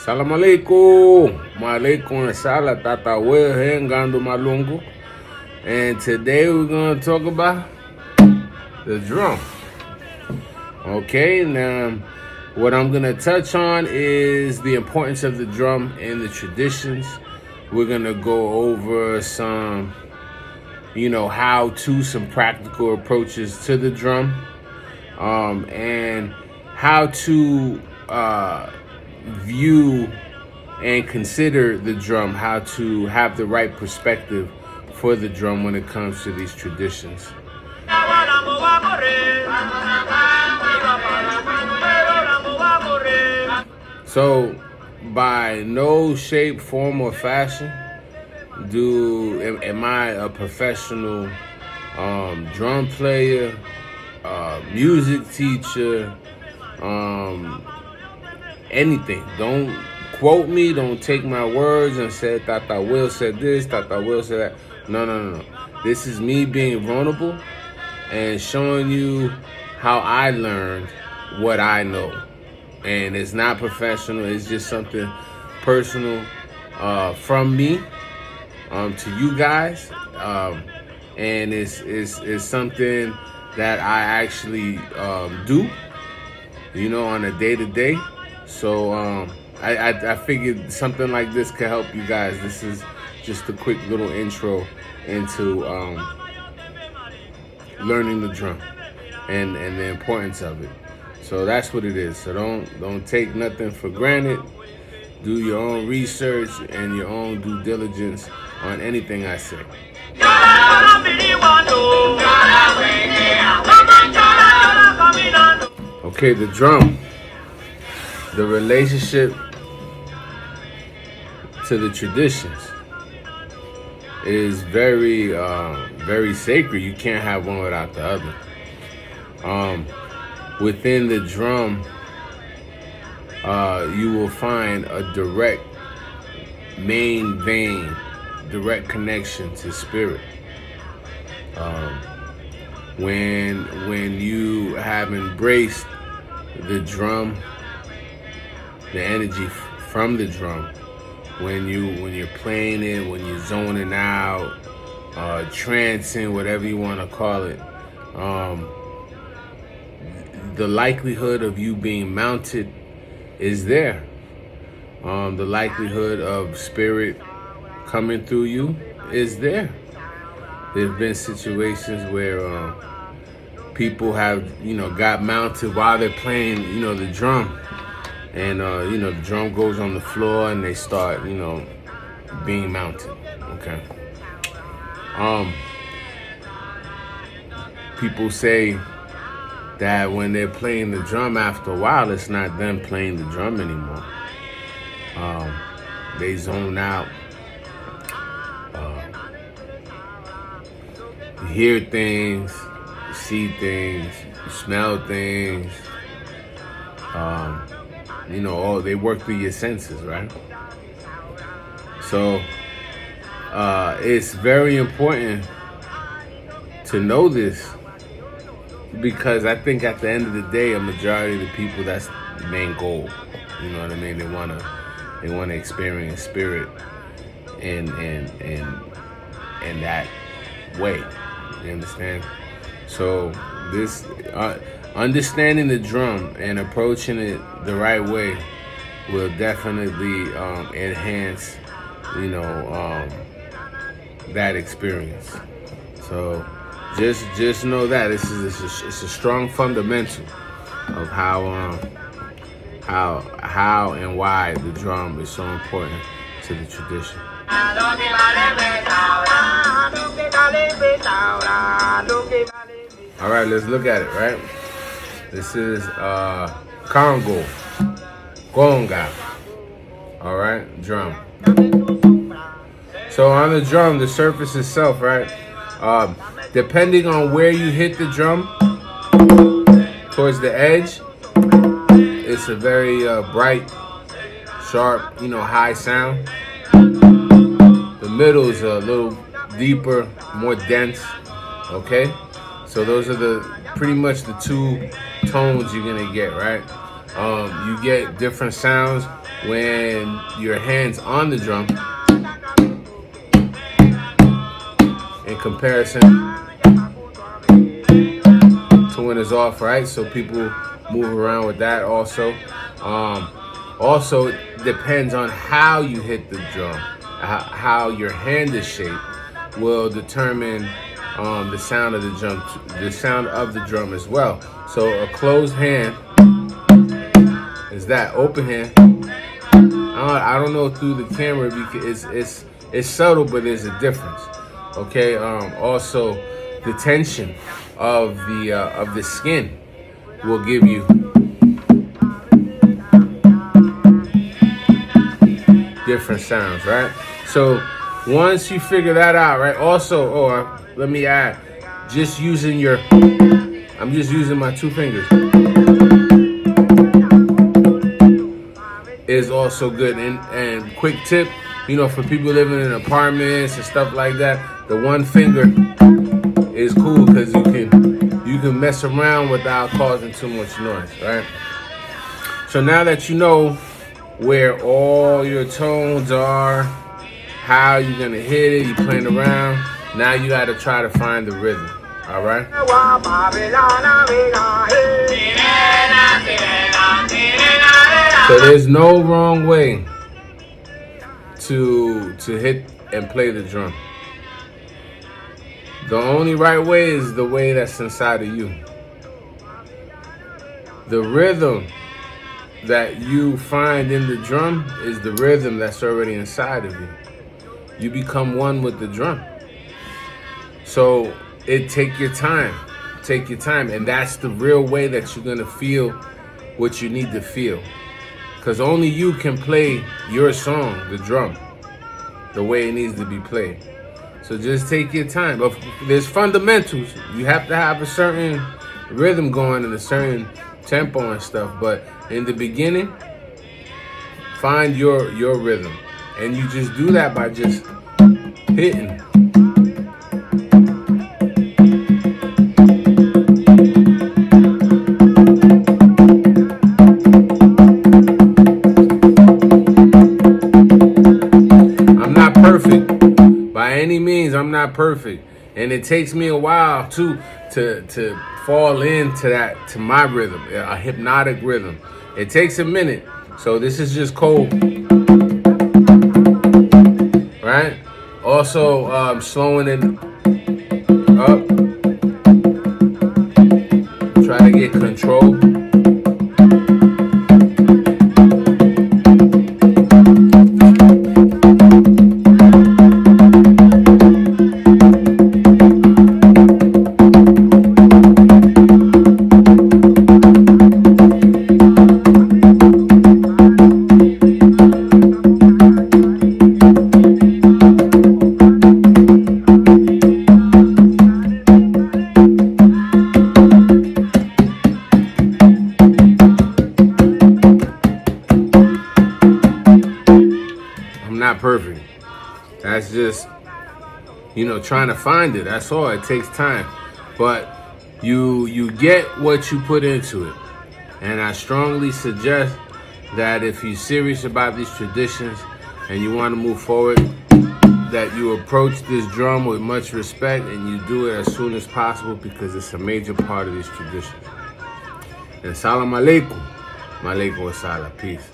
Salam alaikum. Maalaikum asala tata wehe ngando malungu. And today we're going to talk about the drum. Okay, now what I'm going to touch on is the importance of the drum and the traditions. We're going to go over some, some practical approaches to the drum, and how to view and consider the drum, how to have the right perspective for the drum when it comes to these traditions. So, by no shape, form, or fashion am I a professional drum player, music teacher, anything. Don't quote me. Don't take my words and say Tata Will said this, Tata Will said that. No. This is me being vulnerable and showing you how I learned what I know. And it's not professional. It's just something personal from me to you guys. And it's something that I actually do, on a day-to-day. So I figured something like this could help you guys. This is just a quick little intro into learning the drum and the importance of it. So that's what it is. So don't take nothing for granted. Do your own research and your own due diligence on anything I say. Okay, the drum. The relationship to the traditions is very, very sacred. You can't have one without the other. Within the drum, you will find a direct main vein, direct connection to spirit. When you have embraced the drum, the energy from the drum, when you're playing it, when you're zoning out, trancing, whatever you want to call it, the likelihood of you being mounted is there. The likelihood of spirit coming through you is there. There have been situations where people have, got mounted while they're playing, the drum. And, the drum goes on the floor and they start, being mounted, okay? People say that when they're playing the drum, after a while, it's not them playing the drum anymore. They zone out. You hear things, you see things, you smell things. They work through your senses, right? So it's very important to know this, because I think at the end of the day, a majority of the people, that's the main goal. You know what I mean? They wanna experience spirit in that way. You understand? So this understanding the drum and approaching it the right way will definitely enhance, that experience. So just know that it's a strong fundamental of how and why the drum is so important to the tradition. All right, let's look at it, right? This is Congo, Gonga, all right, drum. So on the drum, the surface itself, right, depending on where you hit the drum, towards the edge, it's a very bright, sharp, high sound. The middle is a little deeper, more dense, okay? So those are pretty much the two tones you're gonna get, right? You get different sounds when your hands on the drum in comparison to when it's off, right? So people move around with that also. Also, it depends on how you hit the drum, how your hand is shaped will determine the sound of the drum as well. So a closed hand is that. Open hand, I don't know through the camera because it's subtle, but there's a difference. Okay. Also, the tension of the skin will give you different sounds, right? So once you figure that out, right? Also, let me add, I'm just using my 2 fingers is also good. And quick tip, for people living in apartments and stuff like that, the 1 finger is cool because you can mess around without causing too much noise, right? So now that you know where all your tones are, how you're gonna hit it, you're playing around, now you gotta try to find the rhythm, all right? So there's no wrong way to hit and play the drum. The only right way is the way that's inside of you. The rhythm that you find in the drum is the rhythm that's already inside of you. You become one with the drum. So take your time, and that's the real way that you're gonna feel what you need to feel. Because only you can play your song, the drum, the way it needs to be played. So just take your time. But there's fundamentals. You have to have a certain rhythm going and a certain tempo and stuff. But in the beginning, find your rhythm. And you just do that by just hitting. I'm not perfect, and it takes me a while too to fall to my rhythm, a hypnotic rhythm. It takes a minute. So this is just cold, right? Also, slowing it up. Try to get control. Not perfect. That's just, trying to find it. That's all. It takes time. But you get what you put into it. And I strongly suggest that if you're serious about these traditions and you want to move forward, that you approach this drum with much respect and you do it as soon as possible because it's a major part of these traditions. And salam alaikum. Malaikum wa salam. Peace.